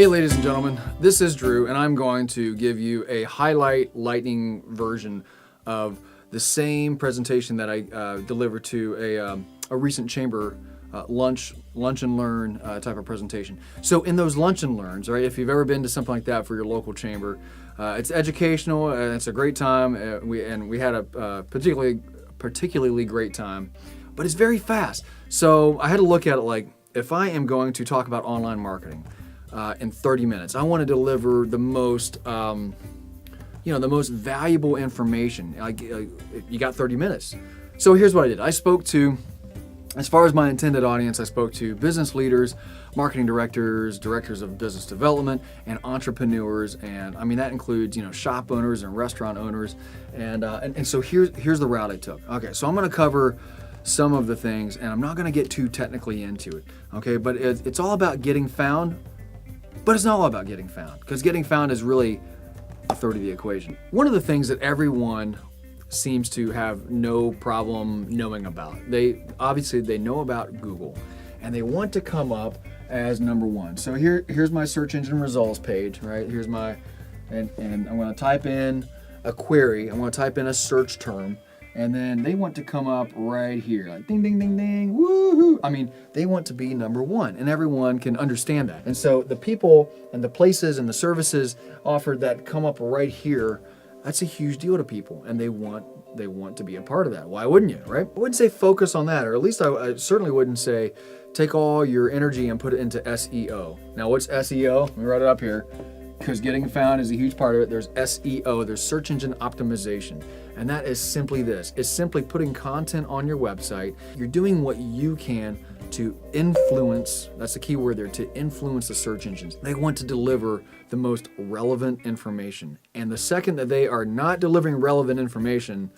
Hey ladies and gentlemen, this is Drew and I'm going to give you a highlight lightning version of the same presentation that I delivered to a recent chamber lunch and learn type of presentation. So in those lunch and learns, right, if you've ever been to something like that for your local chamber, it's educational and it's a great time. We had a particularly great time, but it's very fast. So I had to look at it like, if I am going to talk about online marketing in 30 minutes, I want to deliver the most, the most valuable information. You got 30 minutes. So here's what I did. I spoke to, as far as my intended audience, I spoke to business leaders, marketing directors, directors of business development, and entrepreneurs. And I mean, that includes, shop owners and restaurant owners. And so here's the route I took. Okay, so I'm going to cover some of the things, and I'm not going to get too technically into it. Okay, but it's all about getting found. But it's not all about getting found, because getting found is really a third of the equation. One of the things that everyone seems to have no problem knowing about, they know about Google, and they want to come up as number one. So here's my search engine results page, right? Here's my, and I'm going to type in a query. I'm going to type in a search term. And then they want to come up right here, like ding, ding, ding, ding, woohoo. I mean, they want to be number one, and everyone can understand that. And so the people and the places and the services offered that come up right here, that's a huge deal to people, and they want to be a part of that. Why wouldn't you, right? I wouldn't say focus on that, or at least I certainly wouldn't say take all your energy and put it into SEO. Now, what's SEO? Let me write it up here, because getting found is a huge part of it. There's SEO, there's search engine optimization. And that is simply this. It's simply putting content on your website. You're doing what you can to influence, that's the key word there, to influence the search engines. They want to deliver the most relevant information. And the second that they are not delivering relevant information,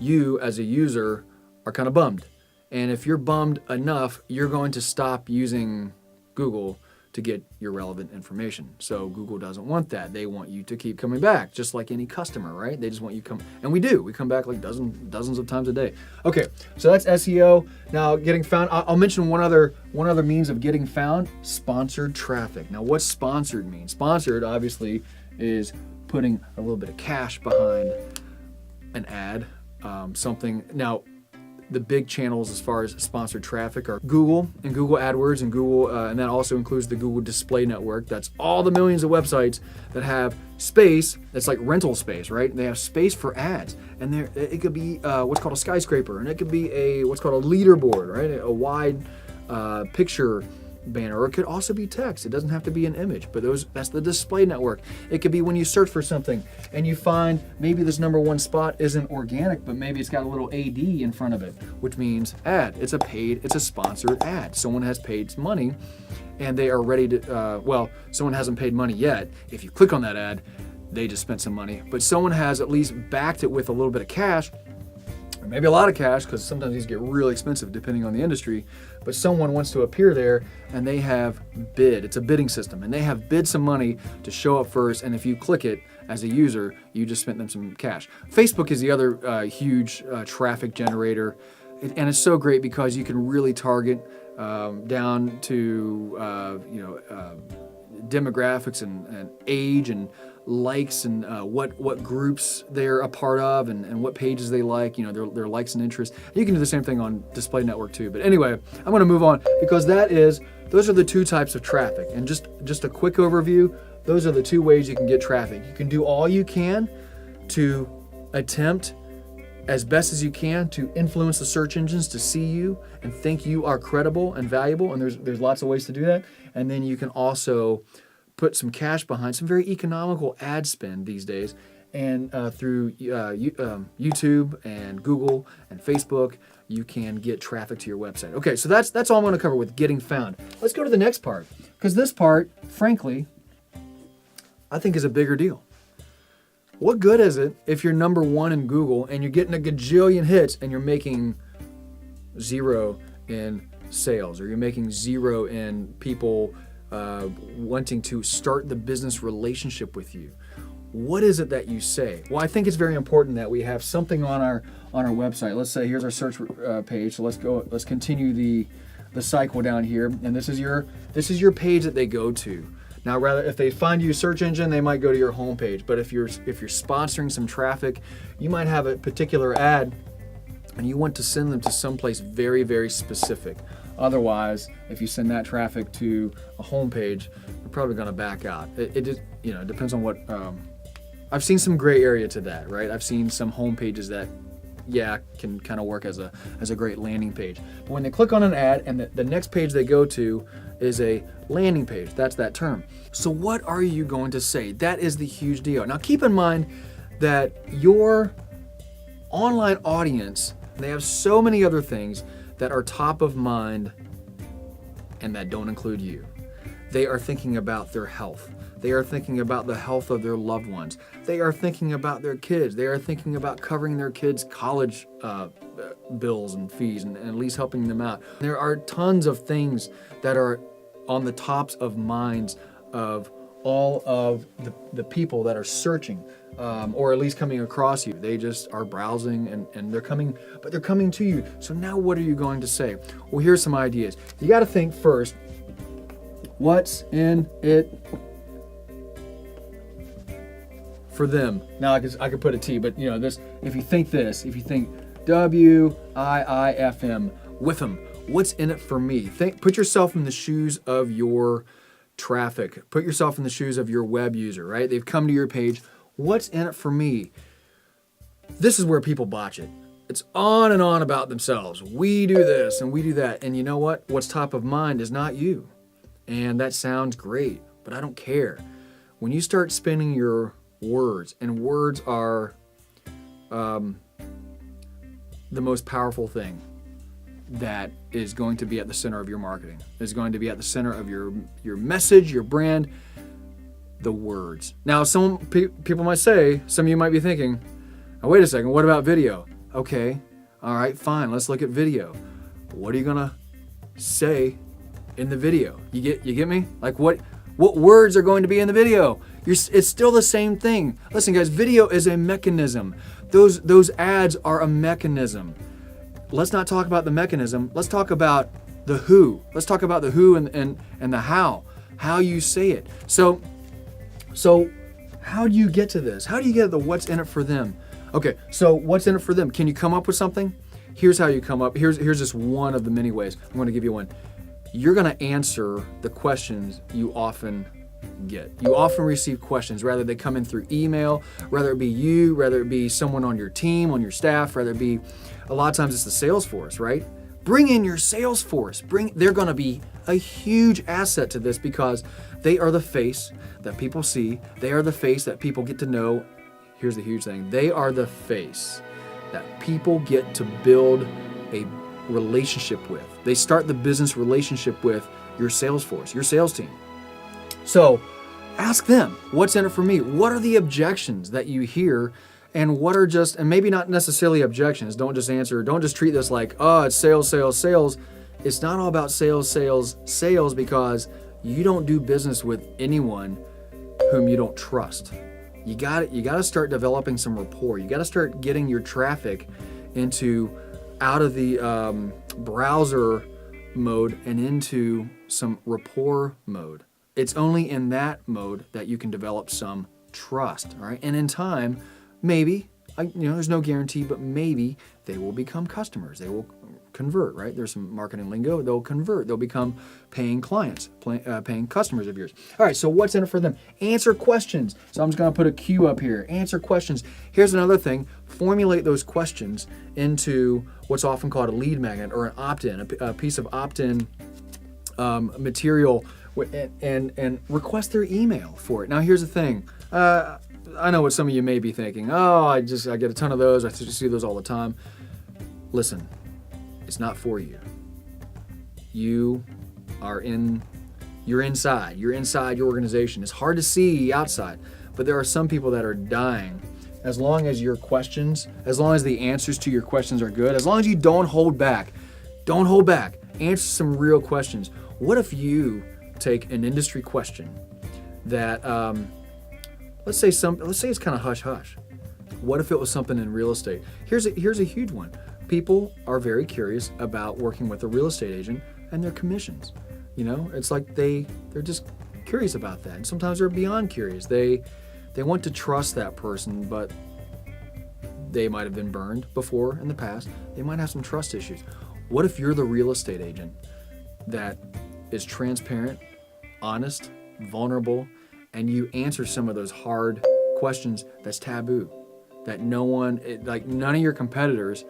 you as a user are kind of bummed. And if you're bummed enough, you're going to stop using Google to get your relevant information. So Google doesn't want that. They want you to keep coming back, just like any customer, right? They just want you to come, and we do. We come back like dozens of times a day. Okay, so that's SEO. Now, getting found. I'll mention one other means of getting found: sponsored traffic. Now, what's sponsored mean? Sponsored, obviously, is putting a little bit of cash behind an ad, something. Now, the big channels as far as sponsored traffic are Google and Google AdWords and Google, and that also includes the Google Display Network. That's all the millions of websites that have space. That's like rental space, right? They have space for ads, and it could be what's called a skyscraper, and it could be what's called a leaderboard, right? A wide picture banner, or it could also be text. It doesn't have to be an image, but that's the display network. It could be when you search for something and you find maybe this number one spot isn't organic, but maybe it's got a little AD in front of it, which means ad. It's a sponsored ad. Someone has paid money and they are ready to, someone hasn't paid money yet. If you click on that ad, they just spent some money, but someone has at least backed it with a little bit of cash, or maybe a lot of cash, because sometimes these get really expensive depending on the industry, but someone wants to appear there and they have bid. It's a bidding system, and they have bid some money to show up first, and if you click it as a user, you just spent them some cash. Facebook is the other huge traffic generator, and it's so great because you can really target down to demographics and age and likes and what groups they're a part of and what pages they like, their likes and interests. You can do the same thing on Display Network too. But anyway, I'm going to move on because those are the two types of traffic. And just a quick overview, those are the two ways you can get traffic. You can do all you can to attempt as best as you can to influence the search engines to see you and think you are credible and valuable. And there's lots of ways to do that. And then you can also put some cash behind some very economical ad spend these days, and through YouTube and Google and Facebook, you can get traffic to your website. Okay, so that's all I'm going to cover with getting found. Let's go to the next part, because this part, frankly, I think is a bigger deal. What good is it if you're number one in Google and you're getting a gajillion hits and you're making zero in sales, or you're making zero in people wanting to start the business relationship with you? What is it that you say? Well, I think it's very important that we have something on our website. Let's say here's our search page. So let's continue the cycle down here, and this is your page that they go to. Now, rather, if they find you search engine, they might go to your homepage. But if you're sponsoring some traffic, you might have a particular ad and you want to send them to someplace very, very specific. Otherwise, if you send that traffic to a homepage, they're probably going to back out. It just, it depends on what. I've seen some gray area to that, right? I've seen some homepages that, can kind of work as a great landing page. But when they click on an ad and the next page they go to is a landing page, that's that term. So what are you going to say? That is the huge deal. Now keep in mind that your online audience, they have so many other things that are top of mind and that don't include you. They are thinking about their health. They are thinking about the health of their loved ones. They are thinking about their kids. They are thinking about covering their kids' college bills and fees and at least helping them out. There are tons of things that are on the tops of minds of all of the people that are searching or at least coming across you. They just are browsing and they're coming to you. So now what are you going to say? Well, here's some ideas. You got to think first, what's in it for them? Now I could put a T, but this. If you think WIIFM, WIIFM, what's in it for me? Put yourself in the shoes of your traffic. Put yourself in the shoes of your web user, right? They've come to your page. What's in it for me? This is where people botch it. It's on and on about themselves. We do this and we do that, and you know what? What's top of mind is not you, and that sounds great, but I don't care. When you start spinning your words, and words are the most powerful thing that is going to be at the center of your marketing, is going to be at the center of your message, your brand, the words. Now, some people might say, some of you might be thinking, oh, wait a second, what about video? Okay, all right, fine, let's look at video. What are you gonna say in the video? You get me? Like what words are going to be in the video? It's still the same thing. Listen, guys, video is a mechanism. Those ads are a mechanism. Let's not talk about the mechanism. Let's talk about the who. Let's talk about the who and the how you say it. So how do you get to this? How do you get the what's in it for them? Okay, so what's in it for them? Can you come up with something? Here's how you come up. Here's just one of the many ways. I'm going to give you one. You're going to answer the questions you often get. You often receive questions, whether they come in through email, whether it be you, whether it be someone on your team, on your staff, whether it be, a lot of times it's the sales force, right? Bring in your sales force. They're going to be a huge asset to this because they are the face that people see. They are the face that people get to know. Here's the huge thing. They are the face that people get to build a relationship with. They start the business relationship with your sales force, your sales team. So ask them, what's in it for me? What are the objections that you hear? And what are just, and maybe not necessarily objections. Don't just answer, don't just treat this like, oh, it's sales, sales, sales. It's not all about sales, sales, sales, because you don't do business with anyone whom you don't trust. You got to start developing some rapport. You got to start getting your traffic out of the browser mode and into some rapport mode. It's only in that mode that you can develop some trust, all right? And in time, maybe, there's no guarantee, but maybe they will become customers. They will convert, right? There's some marketing lingo. They'll convert. They'll become paying clients, paying customers of yours. All right, so what's in it for them? Answer questions. So I'm just going to put a Q up here. Answer questions. Here's another thing. Formulate those questions into what's often called a lead magnet or an opt-in, a piece of opt-in material, and request their email for it. Now, here's the thing. I know what some of you may be thinking. Oh, I get a ton of those. I see those all the time. Listen, it's not for you. You're inside your organization. It's hard to see outside, but there are some people that are dying. As long as your questions, as long as the answers to your questions are good, as long as you don't hold back, answer some real questions. What if you take an industry question that, let's say it's kind of hush-hush. What if it was something in real estate? Here's a huge one. People are very curious about working with a real estate agent and their commissions. It's like they're just curious about that. And sometimes they're beyond curious. They want to trust that person, but they might have been burned before in the past. They might have some trust issues. What if you're the real estate agent that is transparent, honest, vulnerable, and you answer some of those hard questions that's taboo, that none of your competitors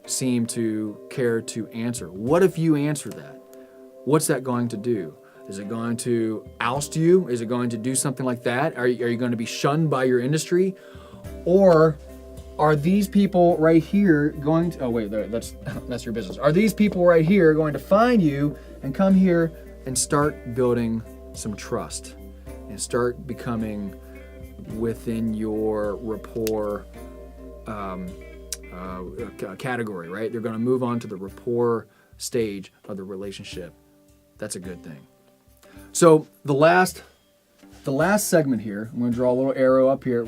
seem to care to answer? What if you answer that? What's that going to do? Is it going to oust you? Is it going to do something like that? Are you going to be shunned by your industry? Or are these people right here going to, oh wait, that's your business. Are these people right here going to find you and come here and start building some trust and start becoming within your rapport category, right? They're going to move on to the rapport stage of the relationship. That's a good thing. So the last segment here, I'm going to draw a little arrow up here.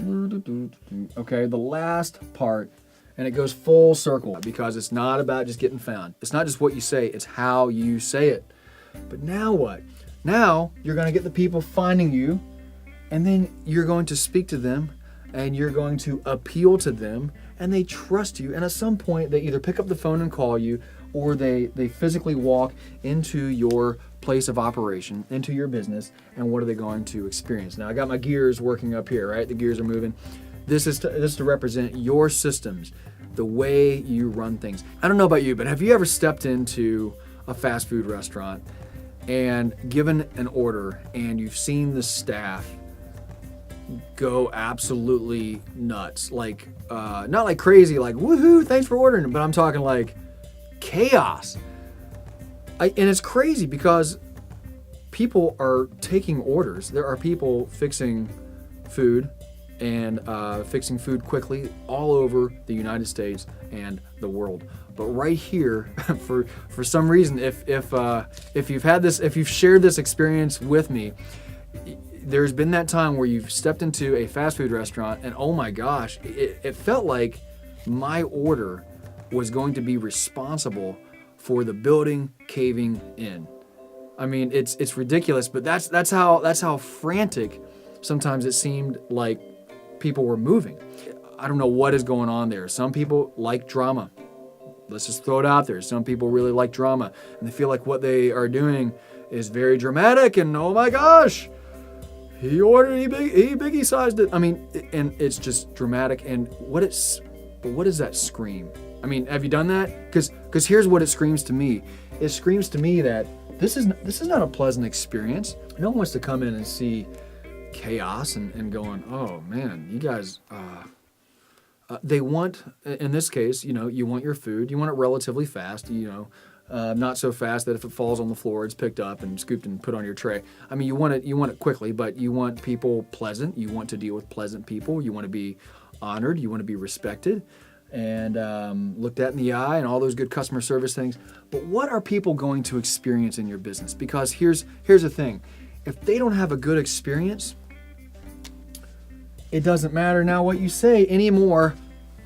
Okay, the last part, and it goes full circle because it's not about just getting found. It's not just what you say, it's how you say it. But now what? Now you're going to get the people finding you, and then you're going to speak to them, and you're going to appeal to them, and they trust you. And at some point, they either pick up the phone and call you, or they physically walk into your place of operation, into your business, and what are they going to experience? Now, I got my gears working up here, right? The gears are moving. This is to represent your systems, the way you run things. I don't know about you, but have you ever stepped into a fast food restaurant and given an order and you've seen the staff go absolutely nuts? Like, not like crazy, like, woohoo, thanks for ordering, but I'm talking like chaos. And it's crazy because people are taking orders. There are people fixing food and fixing food quickly all over the United States and the world. But right here, for some reason, if you've shared this experience with me, there's been that time where you've stepped into a fast food restaurant and oh my gosh, it felt like my order was going to be responsible for the building caving in. I mean, it's ridiculous, but that's how frantic sometimes it seemed like people were moving. I don't know what is going on there. Some people like drama. Let's just throw it out there. Some people really like drama, and they feel like what they are doing is very dramatic. And oh my gosh, he ordered, he biggie sized it. I mean, and it's just dramatic. And what does that scream? I mean, have you done that? Because here's what it screams to me. It screams to me that this is not a pleasant experience. No one wants to come in and see chaos and going, oh man, you guys. They want, in this case, you want your food. You want it relatively fast. Not so fast that if it falls on the floor, it's picked up and scooped and put on your tray. I mean, you want it quickly, but you want people pleasant. You want to deal with pleasant people. You want to be honored. You want to be respected and looked at in the eye and all those good customer service things. But what are people going to experience in your business? Because here's the thing. If they don't have a good experience, it doesn't matter now what you say anymore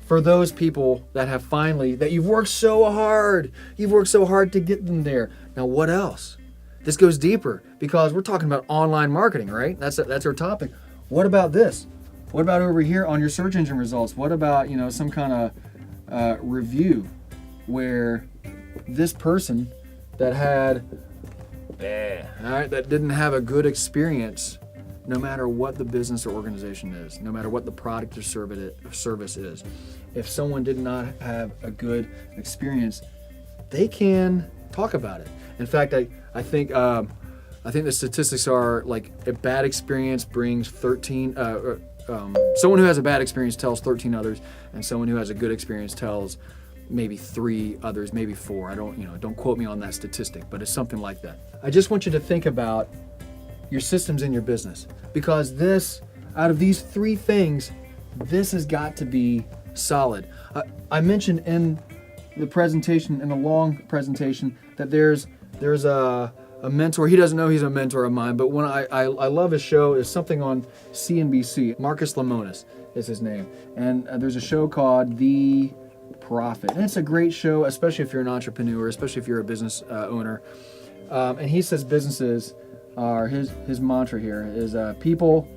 for those people that you've worked so hard. You've worked so hard to get them there. Now what else? This goes deeper because we're talking about online marketing, right? That's our topic. What about this? What about over here on your search engine results? What about, some kind of review where this person that didn't have a good experience, no matter what the business or organization is, no matter what the product or service is, if someone did not have a good experience, they can talk about it. In fact, I think the statistics are like a bad experience brings 13. Someone who has a bad experience tells 13 others, and someone who has a good experience tells maybe 3 others, maybe 4. Don't quote me on that statistic, but it's something like that. I just want you to think about your systems in your business, because out of these 3 things, this has got to be solid. I mentioned in the presentation, in the long presentation, that there's a mentor. He doesn't know he's a mentor of mine, but when I love his show. Is something on CNBC. Marcus Lemonis is his name, and there's a show called The Profit, and it's a great show, especially if you're an entrepreneur, especially if you're a business owner. And he says businesses or his mantra here is people,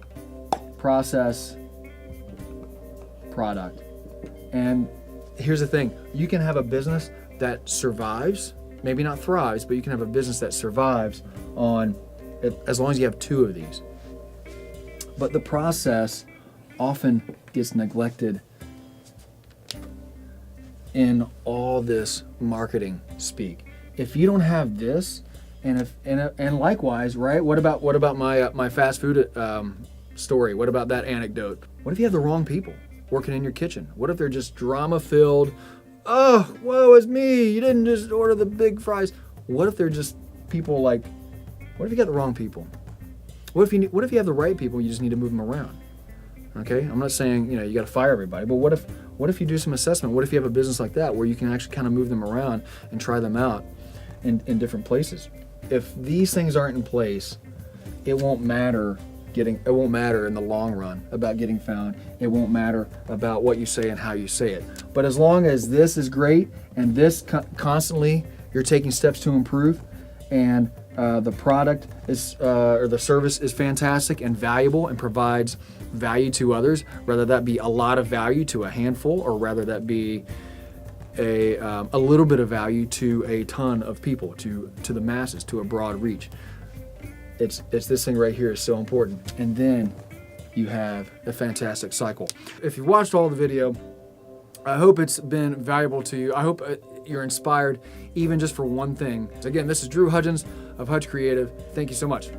process, product. And here's the thing, you can have a business that survives, maybe not thrives, but you can have a business that survives on, as long as you have two of these. But the process often gets neglected in all this marketing speak. If you don't have this, and likewise, right? What about my fast food story? What about that anecdote? What if you have the wrong people working in your kitchen? What if they're just drama-filled? Oh, woe is me! You didn't just order the big fries. What if they're just people like? What if you got the wrong people? What if you have the right people? You just need to move them around. Okay, I'm not saying you got to fire everybody, but what if you do some assessment? What if you have a business like that where you can actually kind of move them around and try them out in different places? If these things aren't in place, it won't matter in the long run about getting found. It won't matter about what you say and how you say it. But as long as this is great and this constantly you're taking steps to improve, and the product is or the service is fantastic and valuable and provides value to others, whether that be a lot of value to a handful or rather that be a little bit of value to a ton of people, to the masses, to a broad reach. It's this thing right here is so important. And then you have a fantastic cycle. If you watched all the video, I hope it's been valuable to you. I hope you're inspired, even just for one thing. Again, this is Drew Hudgens of Hudge Creative. Thank you so much.